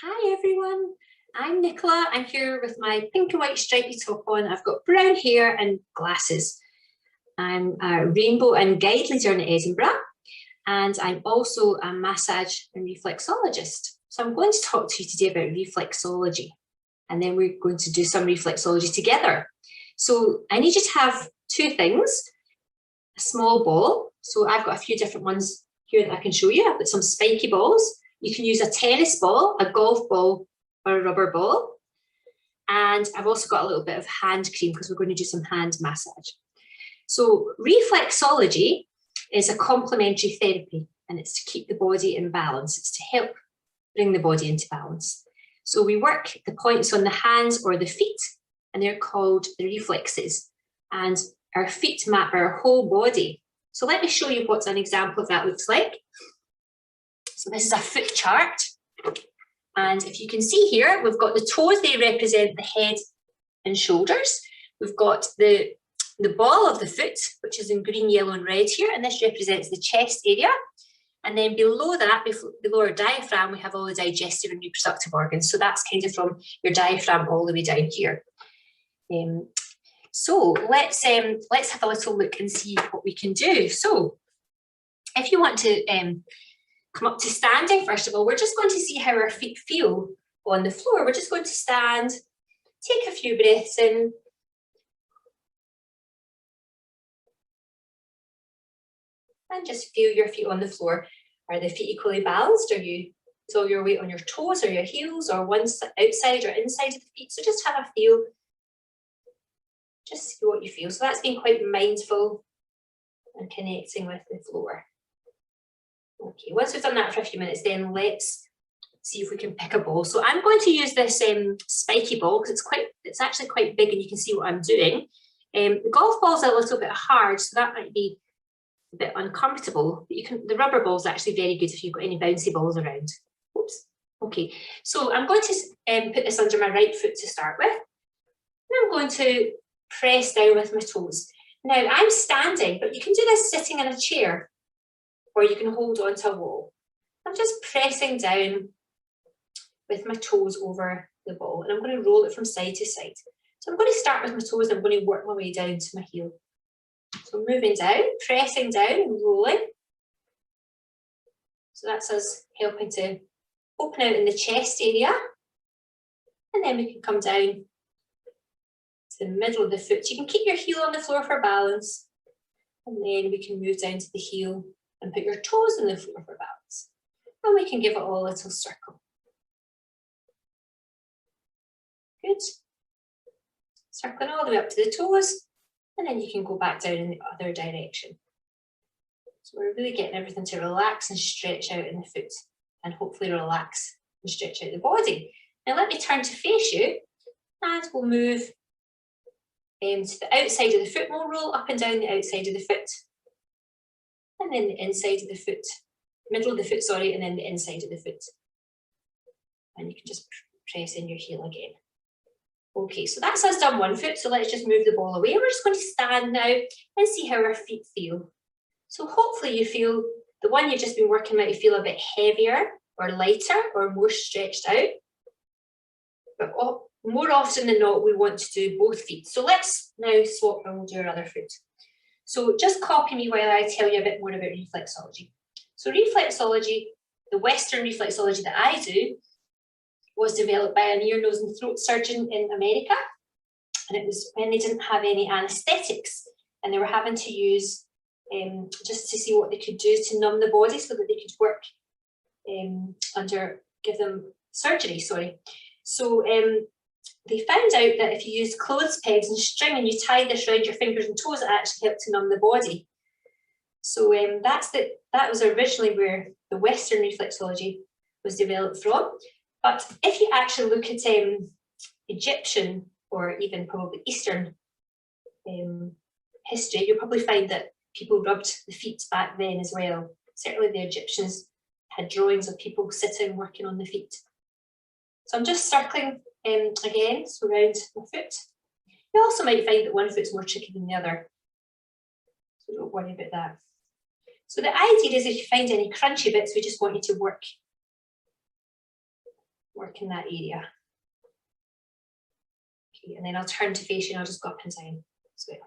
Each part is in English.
Hi everyone, I'm Nicola. I'm here with my pink and white stripy top on. I've got brown hair and glasses. I'm a rainbow and guide leader in Edinburgh, and I'm also a massage and reflexologist. So I'm going to talk to you today about reflexology, and then we're going to do some reflexology together. So I need you to have two things: a small ball. So I've got a few different ones here that I can show you. I've got some spiky balls. You can use a tennis ball, a golf ball, or a rubber ball. And I've also got a little bit of hand cream because we're going to do some hand massage. So reflexology is a complementary therapy, and it's to keep the body in balance. It's to help bring the body into balance. So we work the points on the hands or the feet, and they're called the reflexes. And our feet map our whole body. So let me show you what an example of that looks like. So this is a foot chart. And if you can see here, we've got the toes, they represent the head and shoulders. We've got the ball of the foot, which is in green, yellow and red here, and this represents the chest area. And then below that, below our diaphragm, we have all the digestive and reproductive organs. So that's kind of from your diaphragm all the way down here. So let's have a little look and see what we can do. So if you want to come up to standing, first of all, we're just going to see how our feet feel on the floor. We're just going to stand, take a few breaths in. And just feel your feet on the floor. Are the feet equally balanced? Is all your weight on your toes or your heels or one outside or inside of the feet? So just have a feel. Just see what you feel. So that's being quite mindful and connecting with the floor. Okay, once we've done that for a few minutes, then let's see if we can pick a ball. So I'm going to use this spiky ball because it's actually quite big and you can see what I'm doing. The golf ball's a little bit hard, so that might be a bit uncomfortable. But the rubber ball's actually very good if you've got any bouncy balls around. Oops. Okay, so I'm going to put this under my right foot to start with. And I'm going to press down with my toes. Now I'm standing, but you can do this sitting in a chair, or you can hold onto a wall. I'm just pressing down with my toes over the ball, and I'm going to roll it from side to side. So I'm going to start with my toes, and I'm going to work my way down to my heel. So moving down, pressing down and rolling. So that's us helping to open out in the chest area. And then we can come down to the middle of the foot. You can keep your heel on the floor for balance. And then we can move down to the heel and put your toes on the floor for balance. And we can give it all a little circle. Good. Circling all the way up to the toes, and then you can go back down in the other direction. So we're really getting everything to relax and stretch out in the foot, and hopefully relax and stretch out the body. Now let me turn to face you, and we'll move to the outside of the foot. We'll roll up and down the outside of the foot. And then the inside of the foot, middle of the foot, sorry, and then the inside of the foot. And you can just press in your heel again. Okay, so that's us done one foot, so let's just move the ball away. We're just going to stand now and see how our feet feel. So hopefully you feel, the one you've just been working with, you feel a bit heavier or lighter or more stretched out. But more often than not, we want to do both feet. So let's now swap and we'll do our other foot. So just copy me while I tell you a bit more about reflexology. So reflexology, the Western reflexology that I do, was developed by an ear, nose and throat surgeon in America. And it was when they didn't have any anaesthetics and they were having to use, just to see what they could do to numb the body so that they could work give them surgery, sorry. So they found out that if you used clothes pegs and string and you tied this around your fingers and toes, it actually helped to numb the body. So that was originally where the Western reflexology was developed from. But if you actually look at Egyptian or even probably Eastern history, you'll probably find that people rubbed the feet back then as well. Certainly the Egyptians had drawings of people sitting working on the feet. So I'm just circling again, so around my foot. You also might find that one foot's more tricky than the other, so don't worry about that. So the idea is if you find any crunchy bits, we just want you to work work in that area. Okay, and then I'll turn to face you and I'll just go up and down as well.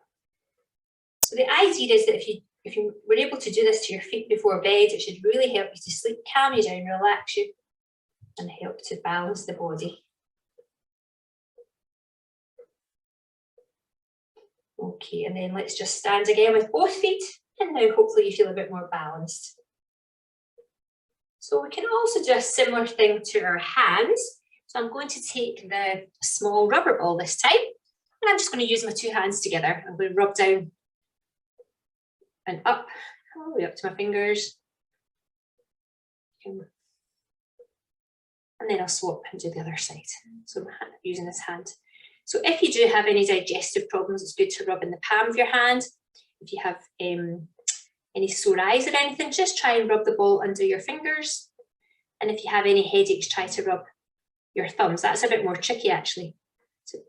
So the idea is that if you were able to do this to your feet before bed, it should really help you to sleep, calm you down, relax you, and help to balance the body. Okay, and then let's just stand again with both feet, and now hopefully you feel a bit more balanced. So we can also do a similar thing to our hands. So I'm going to take the small rubber ball this time, and I'm just going to use my two hands together. I'm going to rub down and up, all the way up to my fingers. And then I'll swap and do the other side. So I'm using this hand. So if you do have any digestive problems, it's good to rub in the palm of your hand. If you have any sore eyes or anything, just try and rub the ball under your fingers. And if you have any headaches, try to rub your thumbs. That's a bit more tricky actually,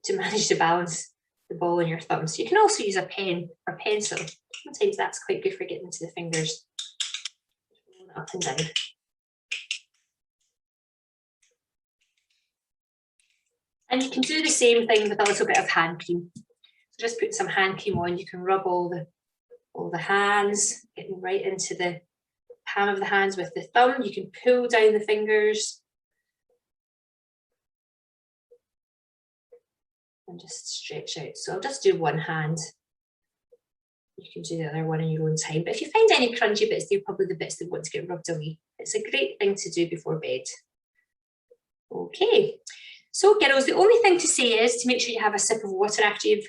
to manage to balance the ball in your thumbs. You can also use a pen or pencil. Sometimes that's quite good for getting into the fingers. Up and down. And you can do the same thing with a little bit of hand cream. So just put some hand cream on. You can rub all the hands, getting right into the palm of the hands with the thumb. You can pull down the fingers. And just stretch out. So I'll just do one hand. You can do the other one in your own time. But if you find any crunchy bits, they're probably the bits that want to get rubbed away. It's a great thing to do before bed. Okay. So girls, the only thing to say is to make sure you have a sip of water after you've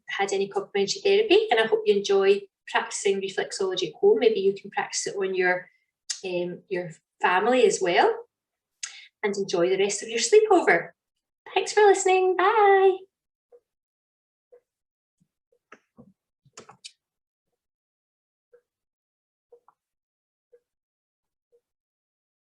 had any complementary therapy, and I hope you enjoy practicing reflexology at home. Maybe you can practice it on your family as well, and enjoy the rest of your sleepover. Thanks for listening. Bye.